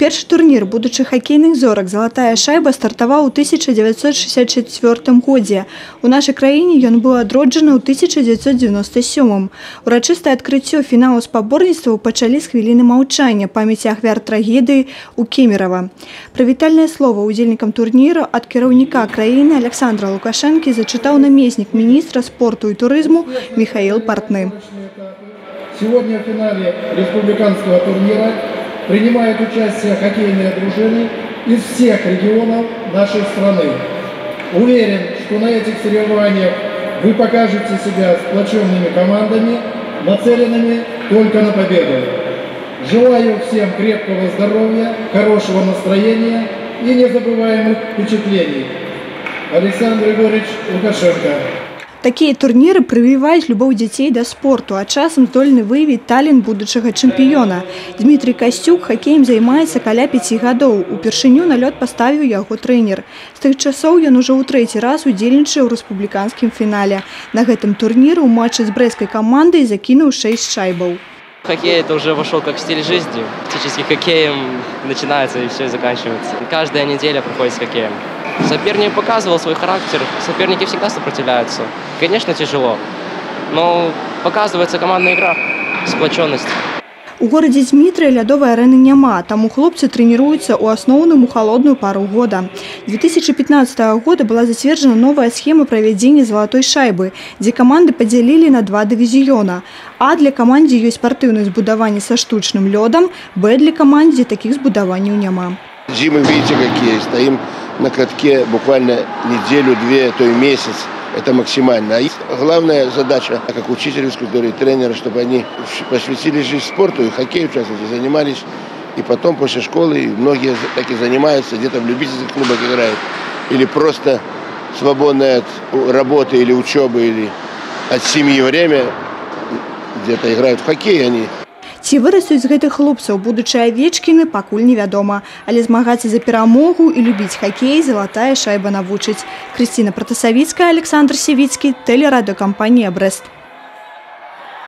Першы турнір будучых хакейных зорак «Залатая шайба» стартаваў у 1964 годзе. У нашай краіне ён быў адроджаны ў 1997. Урачыстае адкрыццё фіналу спаборніцтваў пачалі з хвіліны маўчання памяці ахвяр трагедыі ў Кемерово. Прывітальнае слова удзельнікам турніру ад кіраўніка краіны Александра Лукашэнкі зачытаў намеснік міністра спорту і турызму Михаил Портны. Сегодня в финале республиканского турнира принимают участие хоккейные дружины из всех регионов нашей страны. Уверен, что на этих соревнованиях вы покажете себя сплоченными командами, нацеленными только на победу. Желаю всем крепкого здоровья, хорошего настроения и незабываемых впечатлений. Александр Григорьевич Лукашенко. Такія турніры прывіваюць любоў дзяцей да спорту, а часам здольны выявіць талент будучага чэмпіёна. Дмітрий Касцюк хакеем займаецца каля 5 гадоў. Упершыню на лёд паставіў яго трэнер. З тых часоў ён ужо ў трэці раз удзельнічае ў рэспубліканскім фінале. На гэтым турніры ў матчы з брэсцкай камандай закінуў 6 шайбаў. Хоккей это уже вошел как стиль жизни. Фактически хоккеем начинается и все заканчивается. Каждая неделя проходит с хоккеем. Соперник показывал свой характер, соперники всегда сопротивляются. Конечно, тяжело, но показывается командная игра, сплоченность. У горадзе Дмітрыя лядовай арэны няма, таму хлопцы трэніруюцца ў асноўным у халодную пару года. 2015 года была зацверджана новая схема правядзення залатой шайбы, дзе каманды падзялілі на 2 дывізіёна. А для камандзе ёсць спартыўнае збудаванне са штучным лёдам, Б для камандзе такіх збудаванняў няма. Зимы, видите, какие. Стоим на катке буквально неделю-две, то и месяц. Это максимально. И главная задача, как учителя физкультуры и тренера, чтобы они посвятили жизнь спорту и хоккею, в частности, занимались. И потом после школы многие так и занимаются, где-то в любительских клубах играют. Или просто свободное от работы или учебы, или от семьи время где-то играют в хоккей. Они Ці вырастуць з гэтых хлопцаў будучыя Авечкіны, пакуль невядома. Але змагацца за перамогу і любіць хакей залатая шайба навучыць. Крысціна Пратасавіцкая, Александр Севіцкі, тэлерадыёкампанія «Брэст».